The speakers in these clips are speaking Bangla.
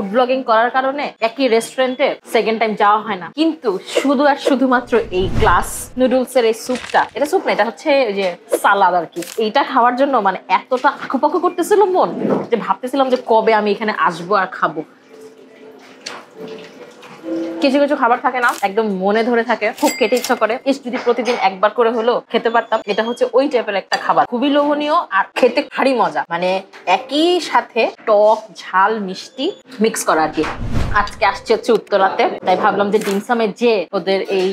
ফুড ব্লগিং করার কারণে একই রেস্টুরেন্টে সেকেন্ড টাইম যাওয়া হয় না, কিন্তু শুধু আর শুধুমাত্র এই গ্লাস নুডলসের এই স্যুপটা, এটা স্যুপ না, এটা হচ্ছে যে সালাদ আর কি, এইটা খাওয়ার জন্য মানে এতটা আঁকুপাকু করতেছিল মন যে ভাবতেছিলাম যে কবে আমি এখানে আসবো আর খাবো। কিছু কিছু খাবার থাকে না একদম মনে ধরে থাকে, খুব খেতে ইচ্ছা করে, যদি প্রতিদিন একবার করে হলেও খেতে পারতাম। এটা হচ্ছে ওই টাইপের একটা খাবার, খুবই লোভনীয় আর খেতে ভারী মজা, মানে একই সাথে টক ঝাল মিষ্টি মিক্স করা আর কি। আজকে আসছে হচ্ছে উত্তরাতে, তাই ভাবলাম যে ডিমসামে যে ওদের এই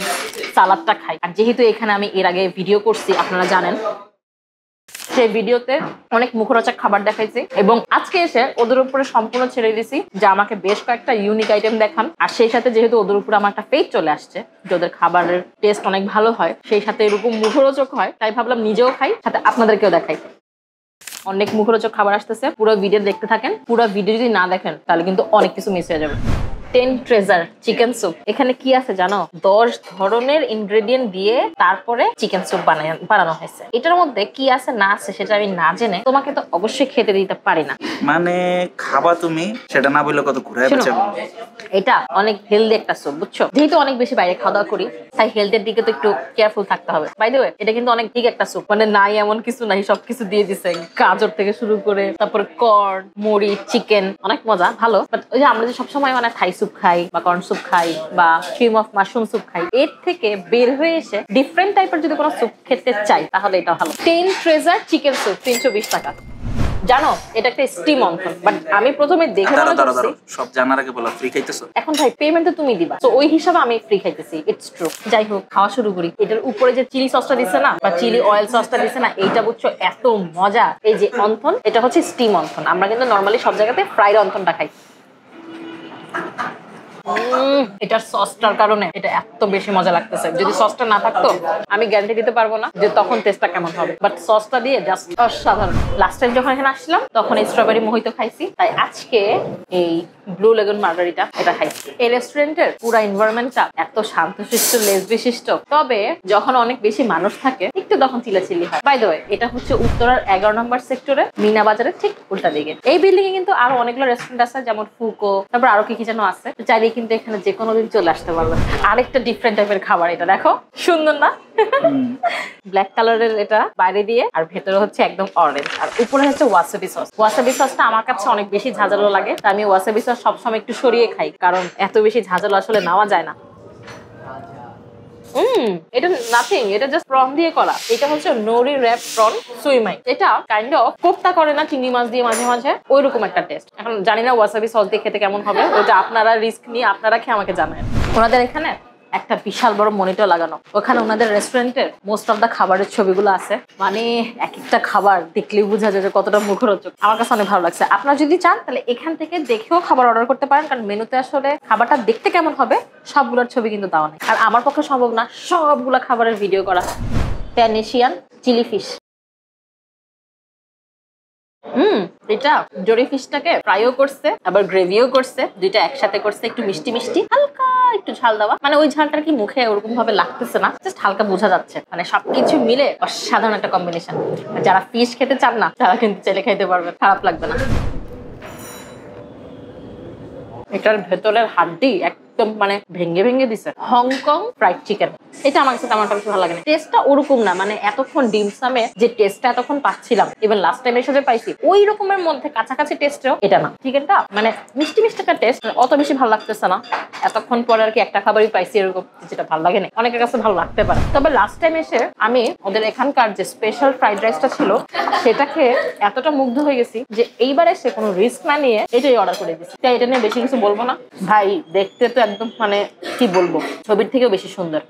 সালাদটা খাই। আর যেহেতু এখানে আমি এর আগে ভিডিও করছি আপনারা জানেন, সেই ভিডিওতে অনেক মুখরোচক খাবার দেখাইছি এবং আজকে এসে ওদের উপরে সম্পূর্ণ ছেড়ে দিছি যে আমাকে বেশ কয়েকটা ইউনিক আইটেম দেখান। আর সেই সাথে যেহেতু ওদের উপরে আমার একটা পেজ চলে আসছে যে ওদের খাবারের টেস্ট অনেক ভালো হয়, সেই সাথে এরকম মুখরোচক হয়, তাই ভাবলাম নিজেও খাই সাথে আপনাদেরকেও দেখাই। অনেক মুখরোচক খাবার আসতেছে, পুরো ভিডিও দেখতে থাকেন। পুরো ভিডিও যদি না দেখেন তাহলে কিন্তু অনেক কিছু মিস হয়ে যাবে। 10 ট্রেজার চিকেন স্যুপ, এখানে কি আছে জানো? 10 ধরনের ইনগ্রেডিয়েন্ট দিয়ে তারপরে চিকেন স্যুপ বানানো হয়েছে। এটার মধ্যে কি আছে না আছে সেটা আমি না জেনে তোমাকে তো অবশ্যই খেতে দিতে পারি না। মানে খাবা তুমি, সেটা না বললে কত ঘুরায় বেঁচে। এটা অনেক হেলদি একটা স্যুপ, বুঝছো? যেহেতু অনেক বেশি বাইরে খাওয়া দাওয়া করি তাই হেলথের দিকে তো একটু কেয়ারফুল থাকতে হবে। বাই দ্য ওয়ে, এটা কিন্তু অনেক ঠিক একটা স্যুপ, মানে নাই এমন কিছু নাই, সবকিছু দিয়ে দিছে, গাজর থেকে শুরু করে তারপরে কর্ন, মরিচ, চিকেন, অনেক মজা, ভালো। বাট ওই যে আমরা যে সবসময় মানে থাই স্যুপ খাই বা কর্ন স্যুপ খাই বা ক্রিম অফ মাশরুম স্যুপ খাই, এর থেকে বের হয়ে এসে ডিফারেন্ট টাইপের যদি কোনো স্যুপ খেতে চাই তাহলে এটা ভালো। 10 ট্রেজার চিকেন স্যুপ 320 টাকা। জানো এটা একটা স্টিম অন্থন, বাট আমি প্রথমে দেখে মনে করছি সব জানার আগে বলা ফ্রি খাইতেছো। এখন ভাই পেমেন্ট তো তুমি দিবা, তো ওই হিসাবে আমি ফ্রি খাইতেছি, ইটস ট্রু। যাই হোক, খাওয়া শুরু করি। এটার উপরে যে চিলি সসটা দিছে না বা চিলি অয়েল সসটা দিছে না, এইটা বুঝছো এত মজা। এই যে অন্থন, এটা হচ্ছে স্টিম অন্থন, আমরা কিন্তু নর্মালি সব জায়গাতে ফ্রাইড অন্থনটা খাই। এটার সসটার কারণে এটা এত বেশি মজা লাগতেছে। যদি সসটা না থাকতো আমি গ্যারান্টি দিতে পারবো না যে তখন টেস্টটা কেমন হবে, বাট সসটা দিয়ে জাস্ট অসাধারণ। লাস্ট টাইম যখন এখানে আসছিলাম তখন এই স্ট্রবেরি মোহিতো খাইছি, তাই আজকে এই ব্লু লেগুন মার্গারিটা এটা খাইছি। এই রেস্টুরেন্টের পুরো এনভায়রনমেন্টটা এত শান্তশিষ্ট, লেস বিশিষ্ট, তবে যখন অনেক বেশি মানুষ থাকে একটু তখন চিল্লাচিল্লি হয়। বাই দ্য ওয়ে, এটা হচ্ছে উত্তরার 11 নম্বর সেক্টরে মিনা বাজারের ঠিক উল্টা দিকে। এই বিল্ডিং এ কিন্তু আরো অনেকগুলো রেস্টুরেন্ট আছে, যেমন ফুকো, তারপর আরো কি কি যেন আছে। চাইলে কিন্তু এখানে যে কোনো দিন চলে আসতে পারবে। আরেকটা ডিফারেন্ট টাইপের খাবার, এটা দেখো সুন্দর না? ব্ল্যাক কালারের এটা বাইরে দিয়ে, আর ভেতরে হচ্ছে একদম অরেঞ্জ, আর উপরে হচ্ছে ওয়াসাবি সস। ওয়াসাবি সসটা আমার কাছে অনেক বেশি ঝাঁঝালো লাগে, তাই আমি ওয়াসাবি সস সবসময় একটু সরিয়ে খাই, কারণ এত বেশি ঝাঁঝালো আসলে নেওয়া যায় না। এটা নাথিং, এটা জাস্ট প্রন দিয়ে করা। এটা হচ্ছে নরি র‍্যাপ প্রন সুইমাই। এটা কাইন্ড অফ কোফতা করে না চিংড়ি মাছ দিয়ে মাঝে মাঝে, ওইরকম একটা টেস্ট। এখন জানি না ওয়াসাবি সস দিয়ে খেতে কেমন হবে, ওটা আপনারা রিস্ক নিয়ে আপনারা খেয়ে আমাকে জানাবেন। ওনাদের এখানে একটা বিশাল বড় মনিটর লাগানো, ওখানে ওনাদের রেস্টুরেন্টের মোস্ট অফ দা খাবারের ছবিগুলো আছে। মানে এক একটা খাবার দেখলেই বোঝা যায় যে কতটা মুখরোচক। আমার কাছে অনেক ভালো লাগছে। আপনারা যদি চান তাহলে এখান থেকে দেখেও খাবার অর্ডার করতে পারেন, কারণ মেনুতে আসলে খাবারটা দেখতে কেমন হবে সবগুলোর ছবি কিন্তু দেওয়া নেই, আর আমার পক্ষে সম্ভব না সবগুলো খাবারের ভিডিও করা। প্যানেশিয়ান চিলি ফিশ, এটা জরি ফিশটাকে ফ্রাইও করছে আবার গ্রেভিও করছে, দুইটা একসাথে করছে, একটু মিষ্টি মিষ্টি, হালকা একটু ঝাল দেওয়া। মানে ওই ঝালটা কি মুখে ওরকম ভাবে লাগতেছে না, জাস্ট হালকা বোঝা যাচ্ছে। মানে সবকিছু মিলে অসাধারণ একটা কম্বিনেশন। যারা ফিশ খেতে চান না তারা কিন্তু চাইলে খাইতে পারবেন, খারাপ লাগবে না। এটার ভেতরের হাড্ডি একদম মানে ভেঙে ভেঙে দিছে। হংকং ফ্রাইড চিকেন, এটা আমার কাছে তেমন বেশি ভালো লাগে না। টেস্টটা ওরকম না, মানে এতক্ষণ ডিমসামে যে টেস্টটা এতক্ষণ পাচ্ছিলাম, ইভেন লাস্ট টাইম এসে যে পাইছি ওই রকমের মধ্যে কাছাকাছি টেস্টেও এটা না। চিকেনটা মানে মিষ্টি মিষ্টি একটা টেস্ট, অত বেশি ভালো লাগতেছে না। এতক্ষণ পরে আর কি একটা খাবারই পাইছি এরকম, যেটা ভালো লাগে না। অনেকের কাছে ভালো লাগতে পারে, তবে লাস্ট টাইম এসে আমি ওদের এখানকার যে স্পেশাল ফ্রাইড রাইসটা ছিল সেটা খেয়ে এতটা মুগ্ধ হয়ে গেছি যে এইবার এসে কোনো রিস্ক না নিয়ে এটাই অর্ডার করে দিচ্ছি। তাই এটা নিয়ে বেশি কিছু বলবো না ভাই, দেখতে তো একদম মানে কি বলবো, ছবির থেকেও বেশি সুন্দর।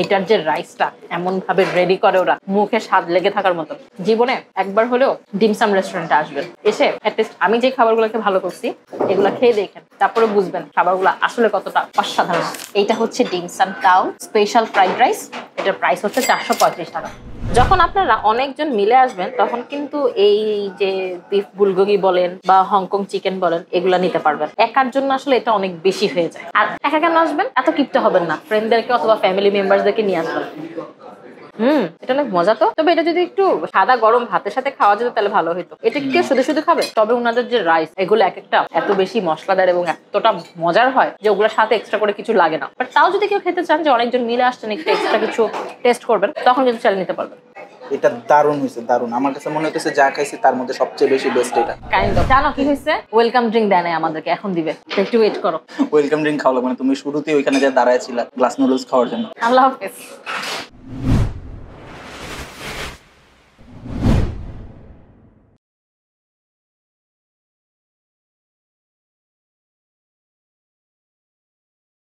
এটার যে রাইসটা এমন ভাবে রেডি করে ওরা, মুখে স্বাদ লেগে থাকার মতো। জীবনে একবার হলেও ডিমসাম রেস্টুরেন্টে আসবেন, এসে অ্যাটলিস্ট আমি যে খাবারগুলোকে ভালো করছি এগুলো খেয়ে দেখেন, তারপরে বুঝবেন খাবারগুলো আসলে কতটা অসাধারণ। এইটা হচ্ছে dim sum town special fried rice, এটার প্রাইস হচ্ছে 435 টাকা। যখন আপনারা অনেকজন মিলে আসবেন তখন কিন্তু এই যে বিফ বুলগোগি বলেন বা হংকং চিকেন বলেন এগুলা নিতে পারবেন। একার জন্য আসলে এটা অনেক বেশি হয়ে যায়। আর একা কেন আসবেন, এত কিপটা হবেন না, ফ্রেন্ডদেরকে অথবা ফ্যামিলি মেম্বারসদেরকে নিয়ে আসবেন। এটা অনেক মজা তো। তবে এটা যদি একটু সাদা গরম ভাতের সাথে খাওয়া যেত তাহলে ভালো হতো। এটা কে শুধু শুধু খাবে? তবে ওনাদের যে রাইস এগুলো এক একটা এত বেশি মশলাদার এবং এতটা মজার হয় যে ওগুলোর সাথে এক্সট্রা করে কিছু লাগে না। বাট তাও যদি কেউ খেতে চান যে অনেকজন মিলে আসছেন একটু এক্সট্রা কিছু টেস্ট করবেন, তখন কিন্তু চালিয়ে নিতে পারবেন। এটা দারুণ হয়েছে, দারুণ। আমার কাছে মনে হচ্ছে যা খাইছি তার মধ্যে সবচেয়ে বেশি বেস্ট এটা। Kind of. জানো কি হয়েছে? ওয়েলকাম ড্রিঙ্ক দেয় নাই আমাদেরকে, এখন দিবে, একটু ওয়েট করো। ওয়েলকাম ড্রিঙ্ক খাওয়া লাগবে না, তুমি শুরুতেই ওইখানে যা দাঁড়ায় ছিলা গ্লাস নুডলস খাওয়ার জন্য। আল্লাহ হাফেজ।